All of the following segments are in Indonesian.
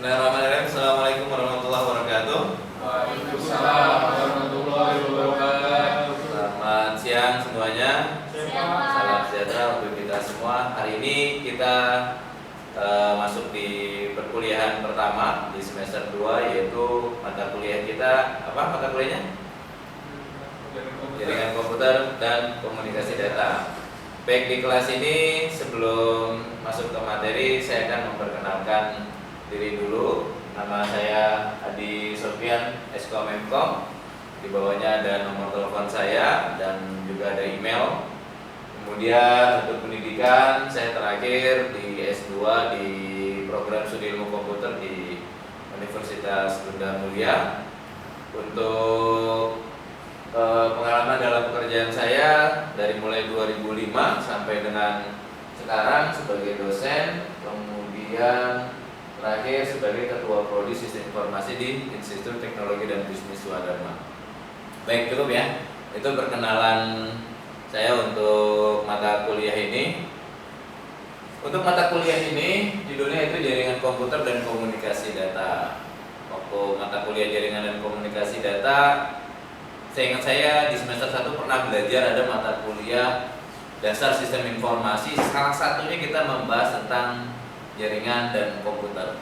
Bismillahirrahmanirrahim. Assalamualaikum warahmatullahi wabarakatuh. Waalaikumsalam warahmatullahi wabarakatuh. Selamat siang semuanya. Salam sejahtera untuk kita semua. Hari ini kita masuk di perkuliahan pertama di semester 2, yaitu mata kuliah kita apa mata kuliahnya? Jaringan komputer dan komunikasi data. Baik, di kelas ini sebelum masuk ke materi saya akan memperkenalkan diri dulu. Nama saya Adi Sofian, Eskom Mkom. Di bawahnya ada nomor telepon saya dan juga ada email. Kemudian untuk pendidikan saya terakhir di S2 di program studi ilmu komputer di Universitas Bunda Mulia. Untuk pengalaman dalam pekerjaan saya dari mulai 2005 sampai dengan sekarang sebagai dosen, kemudian terakhir sebagai Ketua Prodi Sistem Informasi di Institut Teknologi dan Bisnis Swadharma. Baik, cukup ya. Itu perkenalan saya untuk mata kuliah ini. Untuk mata kuliah ini judulnya itu Jaringan Komputer dan Komunikasi Data. Waktu mata kuliah Jaringan dan Komunikasi Data, saya ingat saya di semester 1 pernah belajar ada mata kuliah dasar sistem informasi. Salah satunya kita membahas tentang jaringan dan komputer.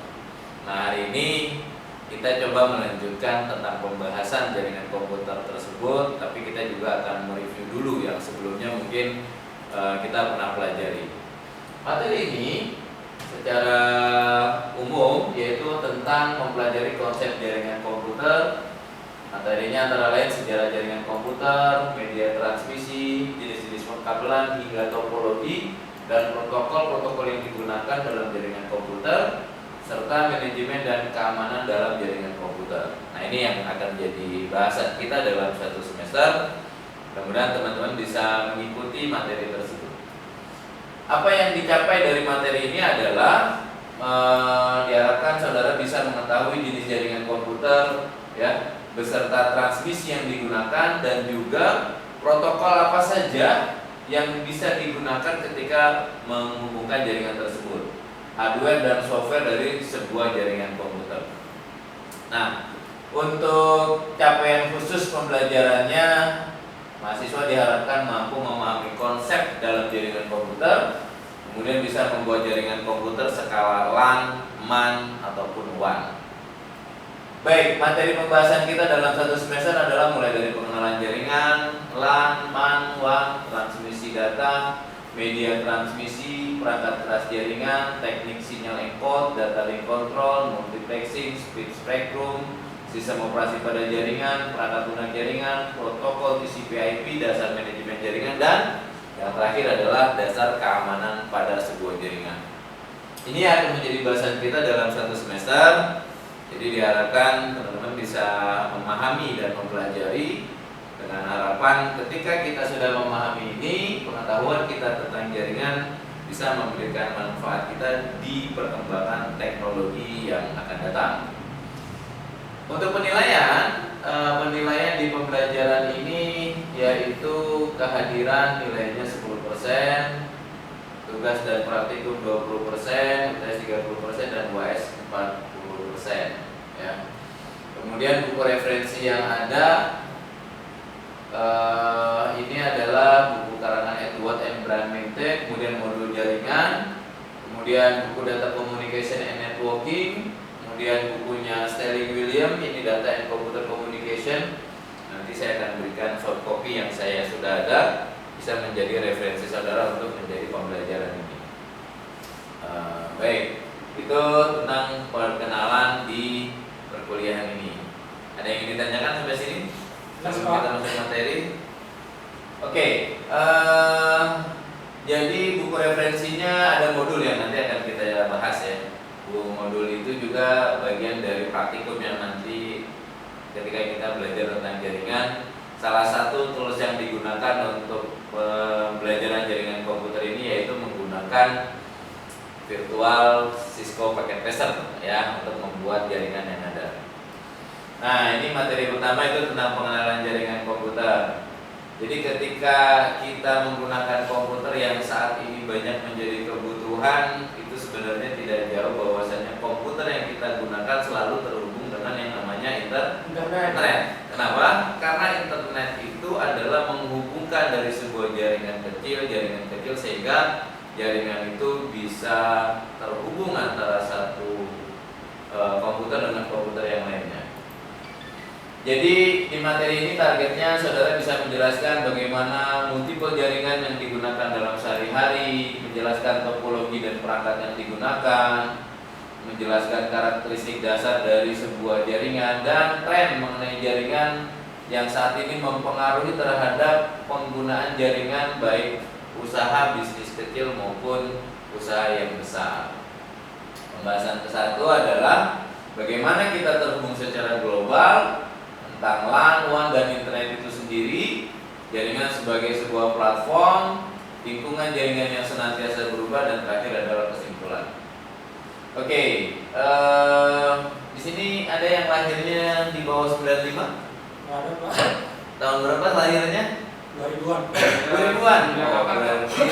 Nah, hari ini kita coba melanjutkan tentang pembahasan jaringan komputer tersebut, tapi kita juga akan mereview dulu yang sebelumnya mungkin kita pernah pelajari. Materi ini secara umum yaitu tentang mempelajari konsep jaringan komputer. Materinya antara lain sejarah jaringan komputer, media transmisi, jenis-jenis pengkabelan hingga topologi dan protokol-protokol yang digunakan dalam jaringan komputer, serta manajemen dan keamanan dalam jaringan komputer. Nah, ini yang akan menjadi bahasan kita dalam satu semester. Mudah-mudahan teman-teman bisa mengikuti materi tersebut. Apa yang dicapai dari materi ini adalah diharapkan saudara bisa mengetahui jenis jaringan komputer, ya, beserta transmisi yang digunakan dan juga protokol apa saja yang bisa digunakan ketika menghubungkan jaringan tersebut, hardware dan software dari sebuah jaringan komputer. Nah, untuk capaian khusus pembelajarannya, mahasiswa diharapkan mampu memahami konsep dalam jaringan komputer, kemudian bisa membuat jaringan komputer skala LAN, MAN, ataupun WAN. Baik, materi pembahasan kita dalam satu semester adalah mulai dari pengenalan jaringan, LAN, MAN, WAN, transmisi data, media transmisi, perangkat keras jaringan, teknik sinyal encode, data link control, multiplexing, speed spectrum, sistem operasi pada jaringan, perangkat lunak jaringan, protokol TCP/IP, dasar manajemen jaringan, dan yang terakhir adalah dasar keamanan pada sebuah jaringan. Ini akan menjadi bahasan kita dalam satu semester. Jadi diharapkan teman-teman bisa memahami dan mempelajari dengan harapan ketika kita sudah memahami ini, pengetahuan kita tentang jaringan bisa memberikan manfaat kita di perkembangan teknologi yang akan datang. Untuk penilaian di pembelajaran ini yaitu kehadiran nilainya 10%, tugas dan praktikum 20%, UTS 30% dan UAS 40%, ya. Kemudian buku referensi yang ada ini adalah buku karangan Edward M. Bramante, kemudian modul jaringan, kemudian buku data communication and networking, kemudian bukunya Sterling William, ini data and computer communication. Nanti saya akan berikan soft copy yang saya sudah ada, bisa menjadi referensi saudara untuk menjadi pembelajaran ini. Baik, itu tentang perkenalan di perkuliahan ini. Ada yang ingin ditanyakan sampai sini? Sebelum kita masuk materi. Oke, jadi buku referensinya ada modul yang nanti akan kita bahas, ya. Buku modul itu juga bagian dari praktikum yang nanti ketika kita belajar tentang jaringan. Salah satu tools yang digunakan untuk pembelajaran jaringan komputer ini yaitu menggunakan virtual Cisco Packet Tracer, ya, untuk membuat jaringan yang ada. Nah, ini materi pertama itu tentang pengenalan jaringan komputer. Jadi ketika kita menggunakan komputer yang saat ini banyak menjadi kebutuhan, itu sebenarnya tidak jauh bahwasanya komputer yang kita kita gunakan selalu terhubung dengan yang namanya Internet. Kenapa? Karena internet itu adalah menghubungkan dari sebuah jaringan kecil sehingga jaringan itu bisa terhubung antara satu komputer dengan komputer yang lainnya. Jadi di materi ini targetnya saudara bisa menjelaskan bagaimana multiple jaringan yang digunakan dalam sehari-hari, menjelaskan topologi dan perangkat yang digunakan, menjelaskan karakteristik dasar dari sebuah jaringan dan tren mengenai jaringan yang saat ini mempengaruhi terhadap penggunaan jaringan baik usaha bisnis kecil maupun usaha yang besar. Pembahasan ke-1 adalah bagaimana kita terhubung secara global, tentang LAN, WAN, dan internet itu sendiri, jaringan sebagai sebuah platform, lingkungan jaringan yang senantiasa berubah, dan terakhir adalah kesimpulan. Oke, di sini ada yang lahirnya di bawah 95? Ada Pak. Tahun berapa lahirnya? 2000-an. 2000-an. Oh, berarti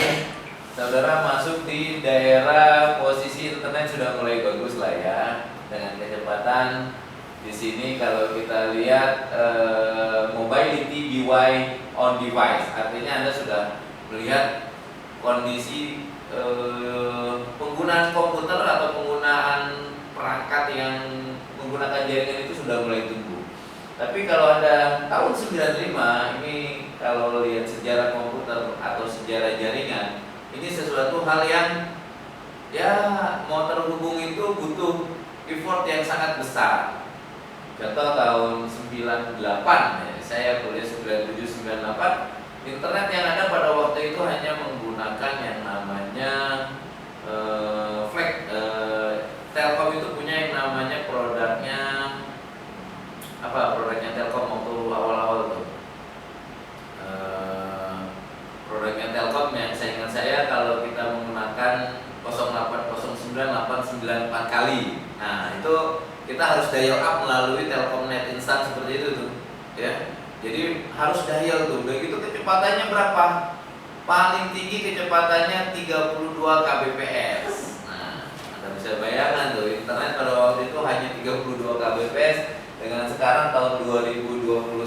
saudara masuk di daerah posisi internet sudah mulai bagus lah ya, dengan kecepatan. Di sini kalau kita lihat mobility BY on device, artinya Anda sudah melihat kondisi penggunaan komputer atau penggunaan perangkat yang menggunakan jaringan itu sudah mulai tumbuh. Tapi kalau Anda tahun 95 ini, kalau lihat sejarah komputer atau sejarah jaringan, ini sesuatu hal yang ya mau terhubung itu butuh effort yang sangat besar. Contoh tahun 98 ya, saya kuliah 97-98, internet yang ada pada waktu itu hanya menggunakan yang namanya flag. Telkom itu punya yang namanya produknya apa? Produknya Telkom waktu awal-awal tuh. Produknya Telkom yang saya ingat saya kalau kita menggunakan 0809-894 kali. Nah, itu kita harus dial up melalui Telkomnet instan seperti itu tuh, ya. Jadi harus dial tuh. Begitu kecepatannya berapa? Paling tinggi kecepatannya 32 kbps. Nah, Anda bisa bayangkan tuh, internet pada waktu itu hanya 32 kbps. Dengan sekarang tahun 2021,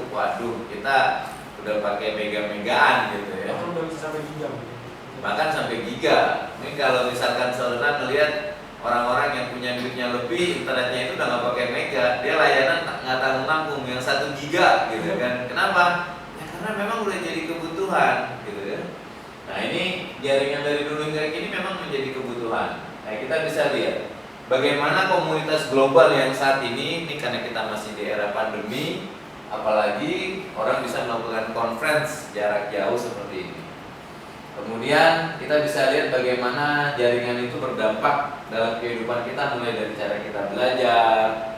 waduh, kita udah pakai mega-megaan gitu ya. Bahkan udah bisa sampai giga. Bahkan sampai giga. Ini kalau misalkan saudara melihat orang-orang yang punya duitnya lebih, internetnya itu udah nggak pakai mega, dia layanan nggak tanggung-tanggung yang 1 giga gitu kan. Kenapa? Ya karena memang udah jadi kebutuhan gitu ya. Nah, ini jaringan dari dulu hingga kini memang menjadi kebutuhan. Nah, kita bisa lihat bagaimana komunitas global yang saat ini karena kita masih di era pandemi, apalagi orang bisa melakukan conference jarak jauh seperti ini. Kemudian kita bisa lihat bagaimana jaringan itu berdampak dalam kehidupan kita, mulai dari cara kita belajar,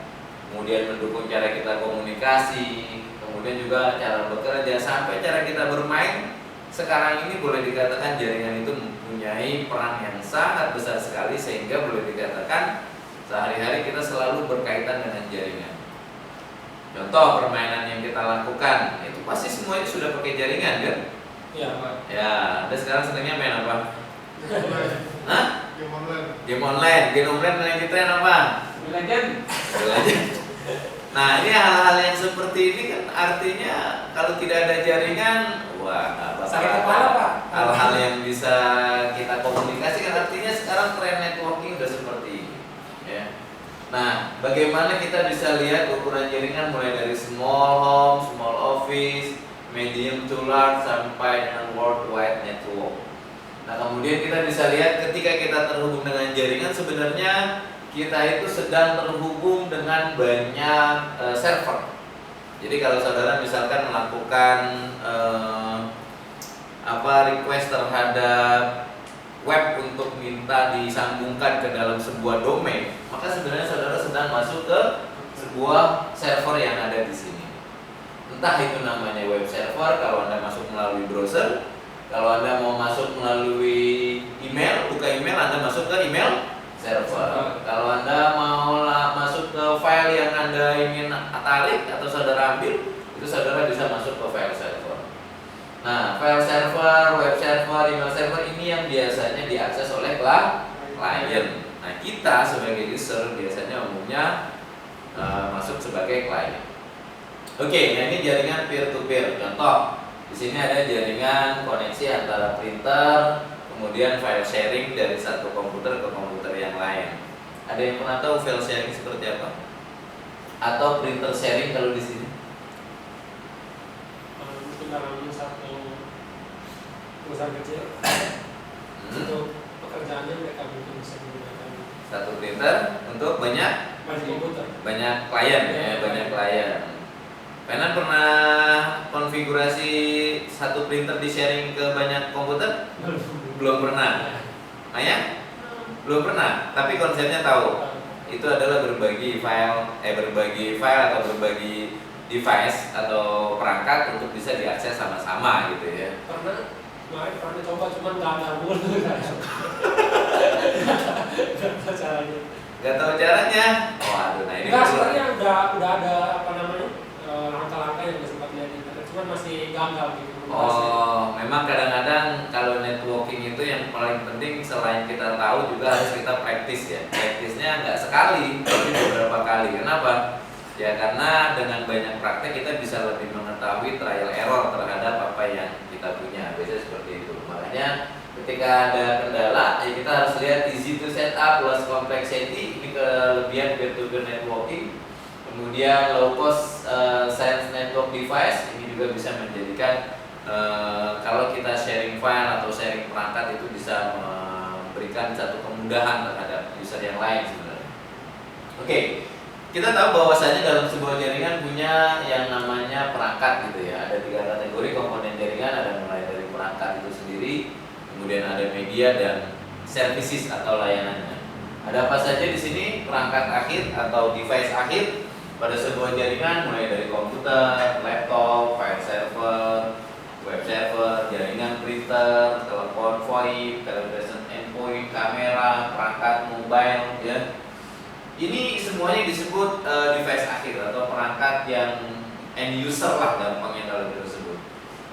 kemudian mendukung cara kita komunikasi, kemudian juga cara bekerja, sampai cara kita bermain. Sekarang ini boleh dikatakan jaringan itu mempunyai peran yang sangat besar sekali, sehingga boleh dikatakan sehari-hari kita selalu berkaitan dengan jaringan. Contoh permainan yang kita lakukan, itu pasti semuanya sudah pakai jaringan kan? Iya Pak. Ya, Anda sekarang senangnya main apa? Hah? Game online. Game online. Game online yang kita yang apa? Legend. Nah, ini hal-hal yang seperti ini kan artinya kalau tidak ada jaringan, wah, nggak bakal Sakit kepala, Pak. hal-hal yang bisa kita komunikasikan. Artinya sekarang tren networking udah seperti ini, ya. Nah, bagaimana kita bisa lihat ukuran jaringan mulai dari small home, small office, medium to large, sampai dengan worldwide network. Nah, kemudian kita bisa lihat ketika kita terhubung dengan jaringan, sebenarnya kita itu sedang terhubung dengan banyak server. Jadi kalau saudara misalkan melakukan request terhadap web untuk minta disambungkan ke dalam sebuah domain, maka sebenarnya saudara sedang masuk ke sebuah server yang ada di sini. Entah itu namanya web server kalau Anda masuk melalui browser, kalau Anda mau masuk melalui email, buka email, Anda masuk ke email server. Kalau Anda mau masuk ke file yang Anda ingin tarik atau saudara ambil, itu saudara bisa masuk ke file server. Nah, file server, web server, email server ini yang biasanya diakses oleh klien. Nah, kita sebagai user biasanya umumnya masuk sebagai klien. Oke, nah ini jaringan peer to peer. Contoh, di sini ada jaringan koneksi antara printer, kemudian file sharing dari satu komputer ke komputer yang lain. Ada yang pernah tahu file sharing seperti apa? Atau printer sharing kalau di sini? Mungkin dalam satu perusahaan kecil untuk pekerjaannya mereka mungkin bisa menggunakan Satu printer untuk banyak komputer. klien ya, banyak klien. Penan pernah konfigurasi satu printer di sharing ke banyak komputer? Belum pernah. Ayah? Belum pernah, tapi konsepnya tahu. Itu adalah berbagi file atau berbagi device atau perangkat untuk bisa diakses sama-sama gitu ya. Kemarin pernah coba cuman nggak ada mulu. Nggak tahu caranya. Gak tahu caranya. Oh aduh, nah ini Enggak, sebenarnya udah ada apa namanya langkah-langkah yang sempat lihat di internet, cuman masih gagal gitu. Oh, memang kadang-kadang kalau networking itu yang paling penting selain kita tahu juga harus kita praktis ya. Praktisnya nggak sekali, tapi beberapa kali. Kenapa? Ya karena dengan banyak praktek kita bisa lebih mengetahui trial error terhadap apa yang kita punya. Biasanya seperti itu. Makanya ketika ada kendala, ya kita harus lihat easy to set up plus complexity. Ini kelebihan peer-to-peer networking. Kemudian low cost sense network device ini juga bisa menjadikan kalau kita sharing file atau sharing perangkat itu bisa memberikan satu kemudahan terhadap user yang lain sebenarnya. Oke, kita tahu bahwasanya dalam sebuah jaringan punya yang namanya perangkat gitu ya. Ada 3 kategori komponen jaringan, ada mulai dari perangkat itu sendiri, kemudian ada media dan services atau layanannya. Ada apa saja di sini? Perangkat akhir atau device akhir pada sebuah jaringan mulai dari komputer, laptop, file server, web server, jaringan printer, telepon VoIP, television endpoint, kamera, perangkat mobile ya. Ini semuanya disebut device akhir atau perangkat yang end user lah gampangnya kalau disebut.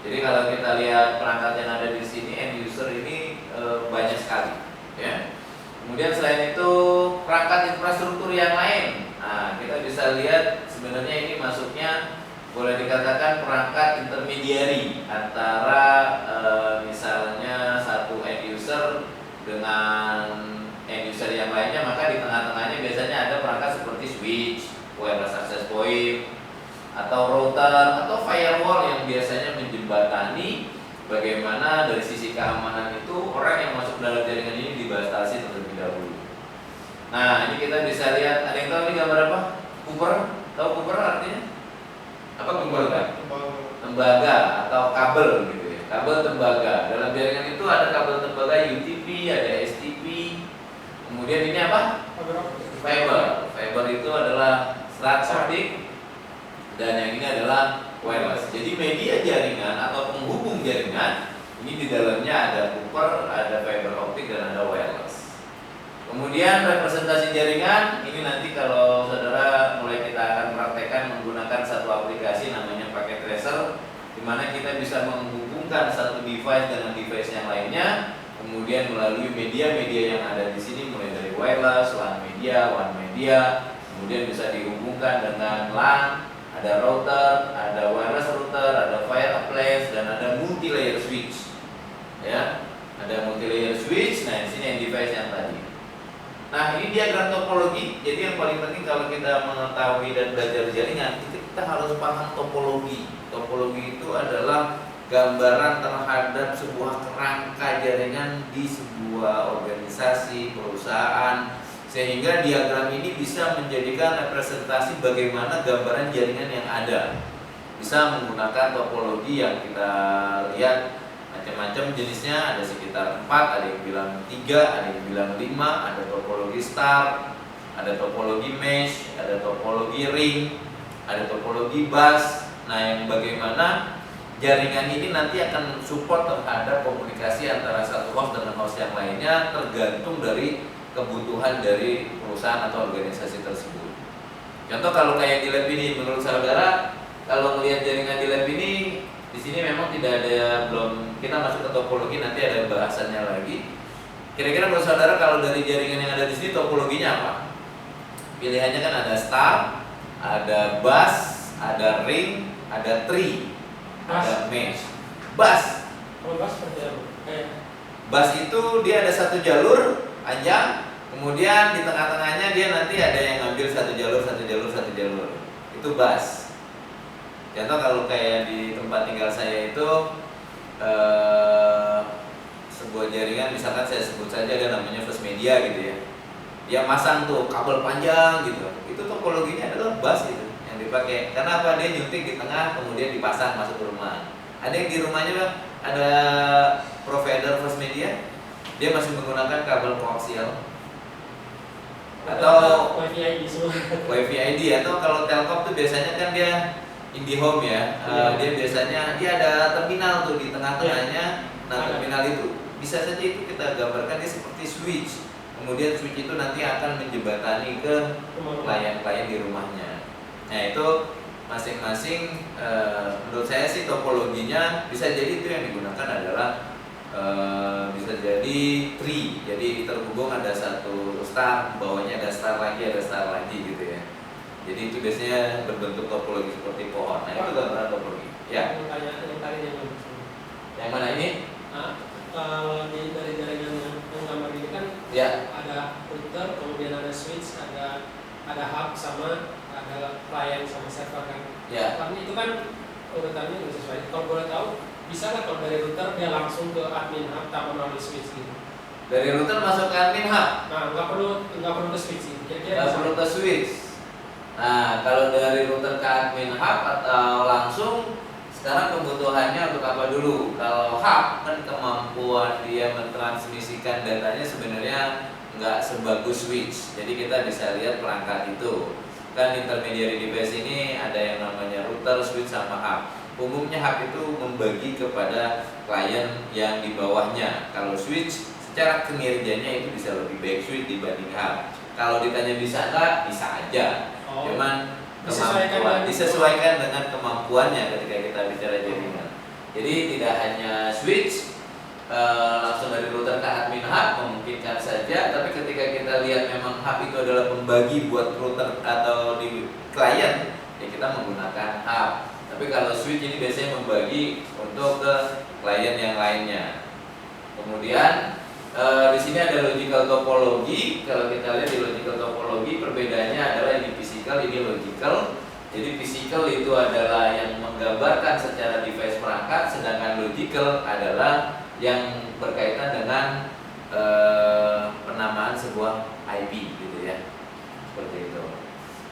Jadi kalau kita lihat perangkat yang ada di sini end user ini banyak sekali ya. Kemudian selain itu perangkat infrastruktur yang lain. Nah, kita bisa lihat sebenarnya ini masuknya boleh dikatakan perangkat intermediary antara misalnya satu end user dengan end user yang lainnya, maka di tengah-tengahnya biasanya ada perangkat seperti switch, wireless access point, atau router atau firewall yang biasanya menjembatani bagaimana dari sisi keamanan itu orang yang masuk dalam jaringan ini dibatasi terlebih dahulu. Nah, ini kita bisa lihat, ada yang tahu ini gambar apa? Cooper? Tahu Cooper artinya? Apa tembaga? Tembaga atau kabel gitu ya. Kabel tembaga. Dalam jaringan itu ada kabel tembaga UTP, ada STP. Kemudian ini apa? Fiber. Fiber itu adalah serat optik dan yang ini adalah wireless. Jadi media jaringan atau penghubung jaringan ini di dalamnya ada Cooper, ada fiber optik dan ada wireless. Kemudian representasi jaringan ini nanti kalau saudara mulai kita akan praktekkan menggunakan satu aplikasi namanya Packet Tracer, di mana kita bisa menghubungkan satu device dengan device yang lainnya, kemudian melalui media-media yang ada di sini mulai dari wireless, LAN media, kemudian bisa dihubungkan dengan LAN, ada router, ada wireless router, ada fireplace dan ada multi layer switch. Ya, ada multi layer switch. Nah, di sini yang device yang tadi. Nah, ini diagram topologi. Jadi yang paling penting kalau kita mengetahui dan belajar jaringan, kita harus paham topologi. Topologi itu adalah gambaran terhadap sebuah kerangka jaringan di sebuah organisasi, perusahaan, sehingga diagram ini bisa menjadikan representasi bagaimana gambaran jaringan yang ada. Bisa menggunakan topologi yang kita lihat macam-macam jenisnya, ada sekitar 4, ada yang bilang 3, ada yang bilang 5, ada topologi star, ada topologi mesh, ada topologi ring, ada topologi bus. Nah, yang bagaimana jaringan ini nanti akan support terhadap komunikasi antara satu host dengan host yang lainnya tergantung dari kebutuhan dari perusahaan atau organisasi tersebut. Contoh kalau kayak di lab ini, menurut saudara, kalau melihat jaringan di lab ini, di sini memang tidak ada, belum kita masuk ke topologi, nanti ada bahasannya lagi. Kira-kira menurut saudara kalau dari jaringan yang ada di sini topologinya apa? Pilihannya kan ada star, ada bus, ada ring, ada tree, ada mesh. Bus. Kalau bus seperti apa? Bus itu dia ada satu jalur panjang, kemudian di tengah-tengahnya dia nanti ada yang ngambil satu jalur, satu jalur, satu jalur. Itu bus. Contoh kalau kayak di tempat tinggal saya itu sebuah jaringan, misalkan saya sebut saja ada namanya First Media gitu ya. Dia masang tuh kabel panjang gitu. Itu topologinya adalah bus itu yang dipakai. Karena apa? Dia nyuntik di tengah kemudian dipasang masuk ke rumah. Ada yang di rumahnya Bang, ada provider First Media, dia masih menggunakan kabel koaksial atau WiFi ID semua. WiFi ID, atau kalau Telkom tuh biasanya kan dia IndiHome ya. Dia biasanya dia ada terminal tuh di tengah-tengahnya. Nah, terminal itu bisa saja itu kita gambarkan dia seperti switch. Kemudian switch itu nanti akan menjembatani ke klien-klien di rumahnya. Nah, itu masing-masing menurut saya sih topologinya bisa jadi itu yang digunakan adalah bisa jadi tree. Jadi terhubung ada satu star, bawahnya ada star lagi gitu ya. Jadi itu biasanya berbentuk topologi seperti pohon. Nah, itu gambaran topologi. Ya. Yang mana ini? Kalau dari jaringan yang gambar ini kan ya, ada router, kemudian ada switch, ada hub sama ada client sama server kan. Ya. Karena itu kan urutannya nggak sesuai. Kalau boleh tahu, bisa nggak kalau dari router dia langsung ke admin hub tanpa melalui switch gitu? Dari router masuk ke admin hub? Nah, nggak perlu ke switch gitu. Nggak perlu ke switch. Nah, kalau dari router ke admin hub atau langsung, sekarang kebutuhannya untuk apa dulu? Kalau hub kan kemampuan dia mentransmisikan datanya sebenarnya nggak sebagus switch. Jadi kita bisa lihat perangkat itu. Kan intermediary device ini ada yang namanya router, switch, sama hub. Umumnya hub itu membagi kepada klien yang di bawahnya. Kalau switch secara kinerjanya itu bisa lebih baik switch dibanding hub. Kalau ditanya bisa nggak? Bisa aja. Cuman disesuaikan dengan kemampuannya ketika kita bicara jaringan. Jadi tidak hanya switch langsung dari router ke admin hub memungkinkan saja, tapi ketika kita lihat memang hub itu adalah pembagi buat router atau di klien, ya kita menggunakan hub. Tapi kalau switch ini biasanya membagi untuk ke klien yang lainnya. Kemudian di sini ada logical topology. Kalau kita lihat di logical topology, perbedaannya adalah ini physical, ini logical. Jadi physical itu adalah yang menggambarkan secara device perangkat, sedangkan logical adalah yang berkaitan dengan penamaan sebuah IP gitu ya. Seperti itu.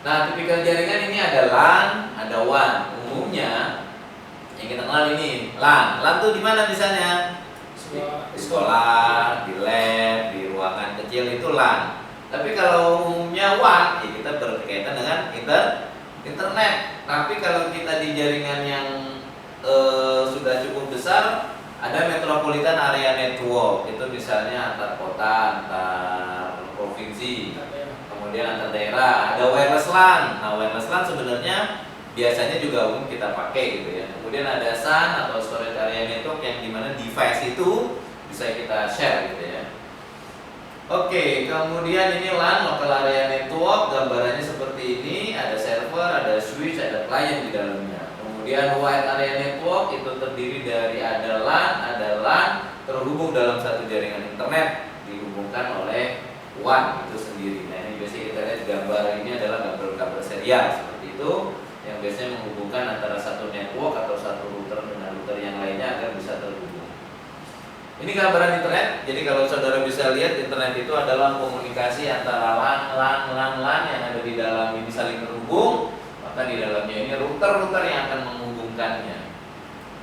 Nah, tipikal jaringan ini ada LAN, ada WAN. Umumnya yang kita kenal ini LAN. LAN tuh di mana misalnya? Di sekolah, di lab, di ruangan kecil itu LAN. Tapi kalau umumnya WAN, ya kita berkaitan dengan internet. Tapi kalau kita di jaringan yang sudah cukup besar, ada metropolitan area network. Itu misalnya antar kota, antar provinsi, kemudian antar daerah. Ada wireless LAN. Nah, wireless LAN sebenarnya biasanya juga umum kita pakai gitu ya. Kemudian ada SAN atau storage area network yang dimana device itu bisa kita share gitu ya. Oke, kemudian ini LAN, local area network, gambarannya seperti ini. Ada server, ada switch, ada client di dalamnya. Kemudian wide area network itu terdiri dari ada LAN terhubung dalam satu jaringan internet, dihubungkan oleh WAN itu sendiri. Nah, ini biasanya kita lihat gambar ini adalah kabel-kabel serial seperti itu, yang biasanya menghubungkan antara satu network atau satu router dengan router yang lainnya agar bisa terhubung. Ini gambaran internet. Jadi kalau saudara bisa lihat, internet itu adalah komunikasi antara LAN yang ada di dalam ini saling terhubung. Maka di dalamnya ini router-router yang akan menghubungkannya.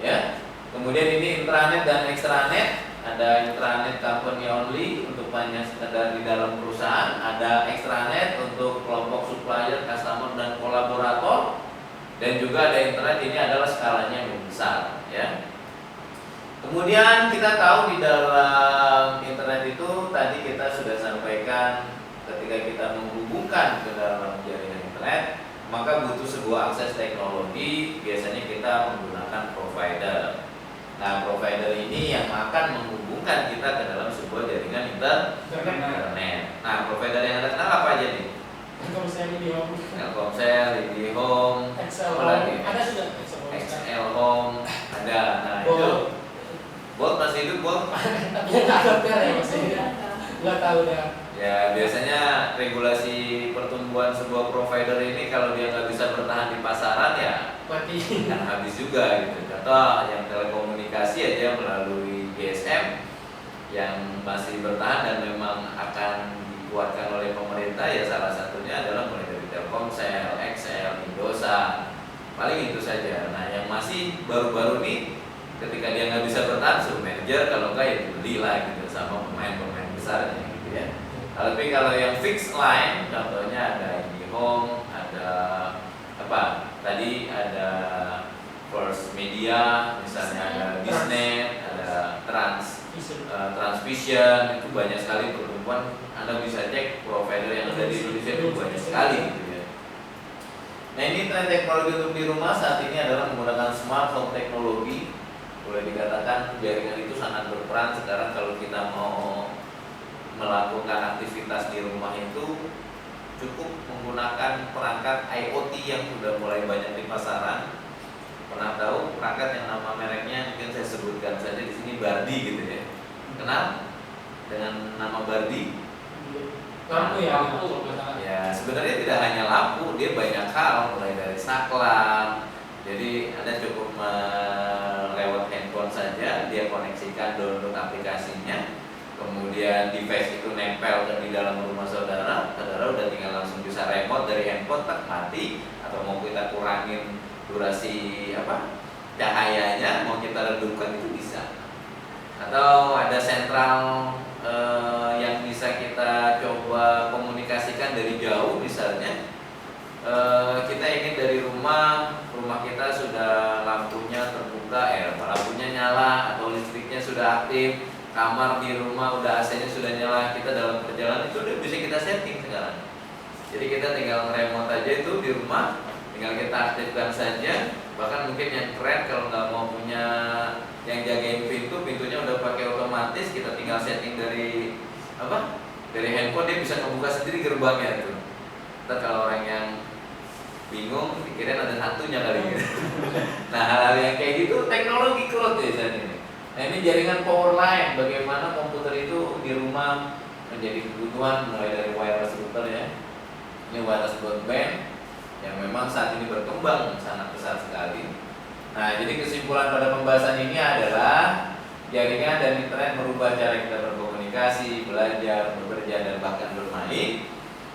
Ya. Kemudian ini intranet dan extranet. Ada intranet company only untuk hanya sekedar di dalam perusahaan. Ada extranet untuk kelompok supplier, customer, dan kolaborator. Dan juga ada internet, ini adalah skalanya yang besar, ya. Kemudian kita tahu di dalam internet itu tadi kita sudah sampaikan ketika kita menghubungkan ke dalam jaringan internet, maka butuh sebuah akses teknologi. Biasanya kita menggunakan provider. Nah, provider ini yang akan menghubungkan kita ke dalam sebuah jaringan internet. Nah, provider yang ada kenal apa aja nih? Telkomsel, IndiHome, Telkomsel, IndiHome, XL apa Home, lagi? ada sudah XL Home. XL Home, ada. Nah, Bolt. itu Bolt masih hidup, Bolt? Tapi nggak ada tel ya masih. Nggak tahu dah. Ya, biasanya regulasi pertumbuhan sebuah provider ini kalau dia nggak bisa bertahan di pasaran ya Mati. kan habis juga gitu. Contoh yang telekomunikasi aja melalui GSM yang masih bertahan dan memang akan dikuatkan oleh pemerintah ya salah satunya adalah mulai dari Telkomsel, XL, Indosat, paling itu saja. Nah, yang masih baru-baru nih ketika dia nggak bisa bertahan suruh manajer, kalau nggak ya dibeli lah gitu sama pemain-pemain besarnya gitu ya. Tapi kalau yang fixed line, contohnya ada IndiHome, ada apa? Tadi ada First Media, misalnya ada Bisnet, ada Transvision, itu banyak sekali pertumbuhan. Anda bisa cek provider yang ada di Indonesia itu banyak sekali gitu ya. Nah, ini tren teknologi untuk di rumah saat ini adalah menggunakan smart home teknologi. Boleh dikatakan jaringan itu sangat berperan sekarang kalau kita mau melakukan aktivitas di rumah itu cukup menggunakan perangkat IoT yang sudah mulai banyak di pasaran. Pernah tahu perangkat yang nama mereknya mungkin saya sebutkan saja di sini, Bardi gitu ya. Kenal dengan nama Bardi? Lampu ya, lampu kalau nggak salah. Ya, sebenarnya tidak hanya lampu, dia banyak hal mulai dari saklar. Jadi Anda cukup lewat handphone saja, dia koneksikan download aplikasinya. Kemudian device itu nempel di dalam rumah saudara udah tinggal langsung bisa remote dari handphone, tak mati, atau mau kita kurangin durasi cahayanya, mau kita redupkan itu bisa. Atau ada sentral yang bisa kita coba komunikasikan dari jauh, misalnya kita ingin dari rumah kita sudah lampunya terbuka, lampunya nyala atau listriknya sudah aktif, kamar di rumah udah AC-nya sudah nyala, kita dalam perjalanan itu udah bisa kita setting sekarang. Jadi kita tinggal remote aja itu di rumah, tinggal kita aktifkan saja. Bahkan mungkin yang keren kalau nggak mau punya yang jagain pintunya udah pakai otomatis, kita tinggal setting dari handphone, dia bisa kebuka sendiri gerbangnya itu. Ntar kalau orang yang bingung, pikirin ada hantunya kali gitu. Nah, hal-hal yang kayak gitu teknologi cloud biasanya ini. Nah, ini jaringan power line, bagaimana komputer itu di rumah menjadi kebutuhan mulai dari wireless router ya. Ini wireless broadband yang memang saat ini berkembang sangat besar sekali. Nah, jadi kesimpulan pada pembahasan ini adalah jaringan dan internet merubah cara kita berkomunikasi, belajar, bekerja, dan bahkan bermain.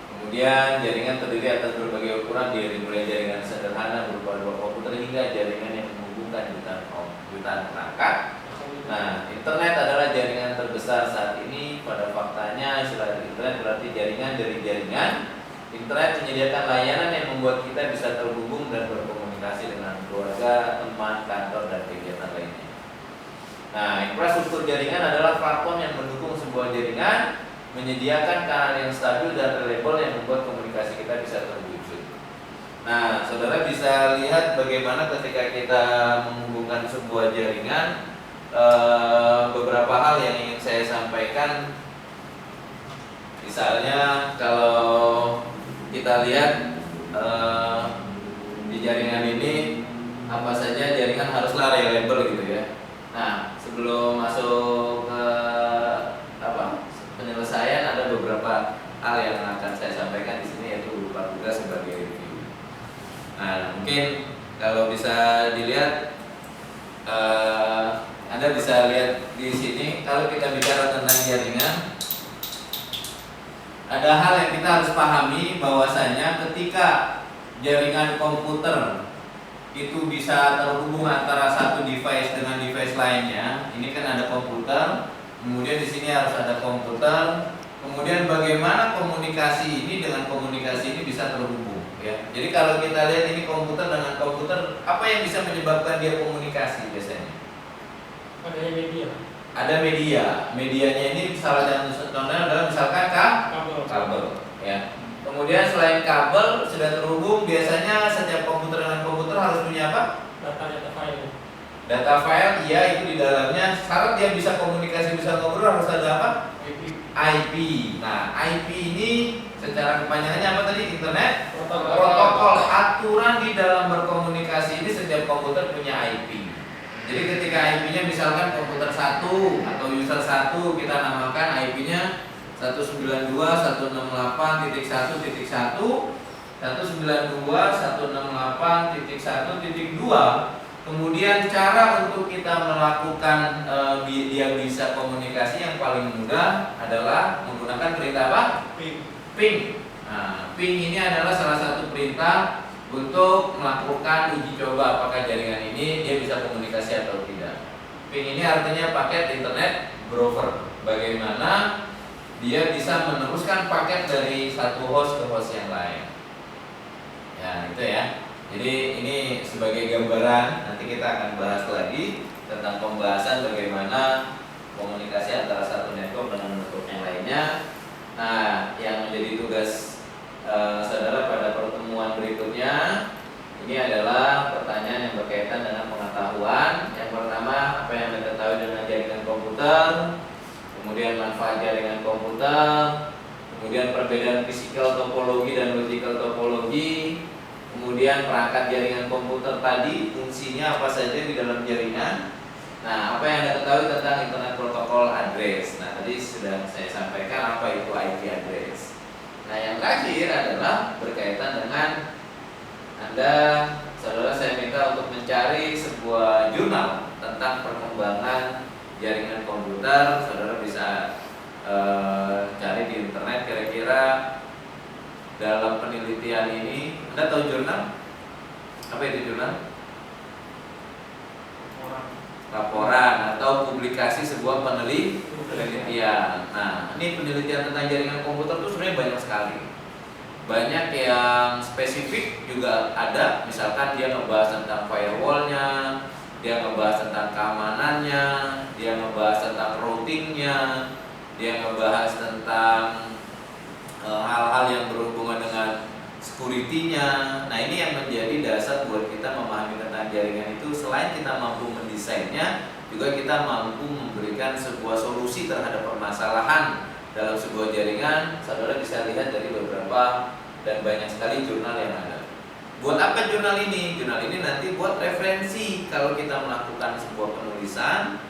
Kemudian jaringan terdiri atas berbagai ukuran, mulai jaringan sederhana berupa dua komputer hingga jaringan yang menghubungkan jutaan perangkat. Nah, internet adalah jaringan terbesar saat ini. Pada faktanya, istilah internet berarti jaringan dari jaringan. Internet menyediakan layanan yang membuat kita bisa terhubung dan berkomunikasi dengan keluarga, teman, kantor, dan kegiatan lainnya. Nah, infrastruktur jaringan adalah platform yang mendukung sebuah jaringan, menyediakan kanal yang stabil dan reliable yang membuat komunikasi kita bisa terwujud. Nah, saudara bisa lihat bagaimana ketika kita menghubungkan sebuah jaringan, beberapa hal yang ingin saya sampaikan. Misalnya kalau kita lihat di jaringan ini apa saja jaringan haruslah reliable gitu ya. Nah, sebelum masuk ke penyelesaian, ada beberapa hal yang akan saya sampaikan di sini, yaitu berupa tugas sebagai review. Nah, mungkin kalau bisa dilihat, Anda bisa lihat di sini kalau kita bicara tentang jaringan, ada hal yang kita harus pahami bahwasanya ketika jaringan komputer itu bisa terhubung antara satu device dengan device lainnya. Ini kan ada komputer, kemudian di sini harus ada komputer, kemudian bagaimana komunikasi ini dengan komunikasi ini bisa terhubung ya. Jadi kalau kita lihat ini komputer dengan komputer, apa yang bisa menyebabkan dia komunikasi biasanya? Adanya media. Ada media. Medianya ini salah satu contohnya adalah misalkan kabel ya. Kemudian selain kabel sudah terhubung, biasanya setiap komputer dengan komputer harus punya apa? Data file. Data file, iya itu di dalamnya. Syarat dia bisa komunikasi, bisa ngobrol harus ada apa? IP. Nah, IP ini secara kepanjangannya apa tadi? Internet Protokol. Aturan di dalam berkomunikasi ini setiap komputer punya IP. Jadi ketika IP-nya misalkan komputer 1 atau user 1, kita namakan IP-nya 192.168.1.1, 192.168.1.2. Kemudian cara untuk kita melakukan dia bisa komunikasi yang paling mudah adalah menggunakan perintah apa? Ping. Nah, ping ini adalah salah satu perintah untuk melakukan uji coba apakah jaringan ini dia bisa komunikasi atau tidak. Ping ini artinya paket internet browser. Bagaimana dia bisa meneruskan paket dari satu host ke host yang lain. Ya, itu ya. Jadi ini sebagai gambaran, nanti kita akan bahas lagi tentang pembahasan bagaimana komunikasi antara satu network dengan network yang lainnya. Nah, yang menjadi tugas saudara pada pertemuan berikutnya ini adalah pertanyaan yang berkaitan dengan pengetahuan. Yang pertama, apa yang Anda ketahui dengan jaringan komputer, kemudian manfaat jaringan komputer, kemudian perbedaan physical topologi dan logical topologi, kemudian perangkat jaringan komputer tadi fungsinya apa saja di dalam jaringan. Nah, apa yang Anda ketahui tentang Internet Protocol Address? Nah, tadi sudah saya sampaikan apa itu IP address. Nah, yang terakhir adalah berkaitan dengan Anda, saudara, saya minta untuk mencari sebuah jurnal tentang perkembangan jaringan komputer. Saudara bisa cari di internet kira-kira dalam penelitian ini. Anda tahu jurnal? Apa itu jurnal? Laporan atau publikasi sebuah penelitian. Nah, ini penelitian tentang jaringan komputer itu sebenarnya banyak sekali. Banyak yang spesifik juga ada. Misalkan dia ngebahas tentang firewallnya, dia ngebahas tentang keamanannya, dia ngebahas tentang routingnya, dia ngebahas tentang hal-hal yang berhubungan dengan security-nya. Nah, ini yang menjadi dasar buat kita memahami tentang jaringan itu. Selain kita mampu mendesainnya, juga kita mampu memberikan sebuah solusi terhadap permasalahan dalam sebuah jaringan. Saudara bisa lihat dari beberapa dan banyak sekali jurnal yang ada. Buat apa jurnal ini? Jurnal ini nanti buat referensi kalau kita melakukan sebuah penulisan,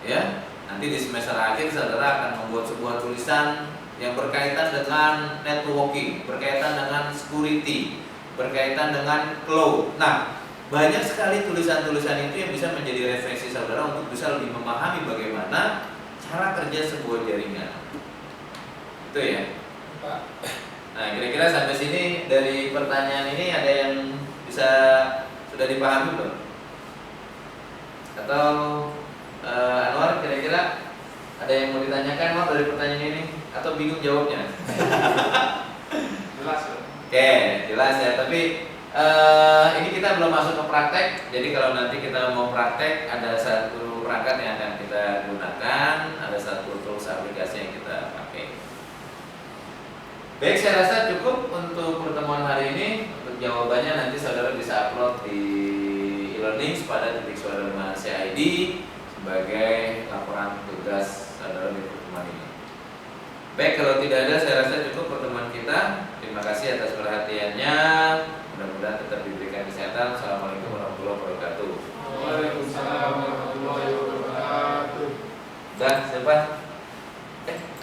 ya. Nanti di semester akhir saudara akan membuat sebuah tulisan yang berkaitan dengan networking, berkaitan dengan security, berkaitan dengan cloud. Nah, banyak sekali tulisan-tulisan itu yang bisa menjadi referensi saudara untuk bisa lebih memahami bagaimana cara kerja sebuah jaringan. Itu ya. Pak. Nah, kira-kira sampai sini dari pertanyaan ini ada yang bisa sudah dipahami belum? Atau Anwar, kira-kira ada yang mau ditanyakan Anwar dari pertanyaan ini? Atau bingung jawabnya? Jelas ya? Oke, jelas ya. Tapi ini kita belum masuk ke praktek. Jadi kalau nanti kita mau praktek, ada satu perangkat yang akan kita gunakan, ada satu tools aplikasi yang kita pakai. Baik, saya rasa cukup untuk pertemuan hari ini. Untuk jawabannya nanti saudara bisa upload di e-learning pada titik suara CID sebagai laporan tugas saudara di pertemuan ini. Baik, kalau tidak ada, saya rasa cukup pertemuan kita. Terima kasih atas perhatiannya. Mudah-mudahan tetap diberikan kesehatan. Assalamualaikum warahmatullahi wabarakatuh. Waalaikumsalam warahmatullahi wabarakatuh. Dah, siapa?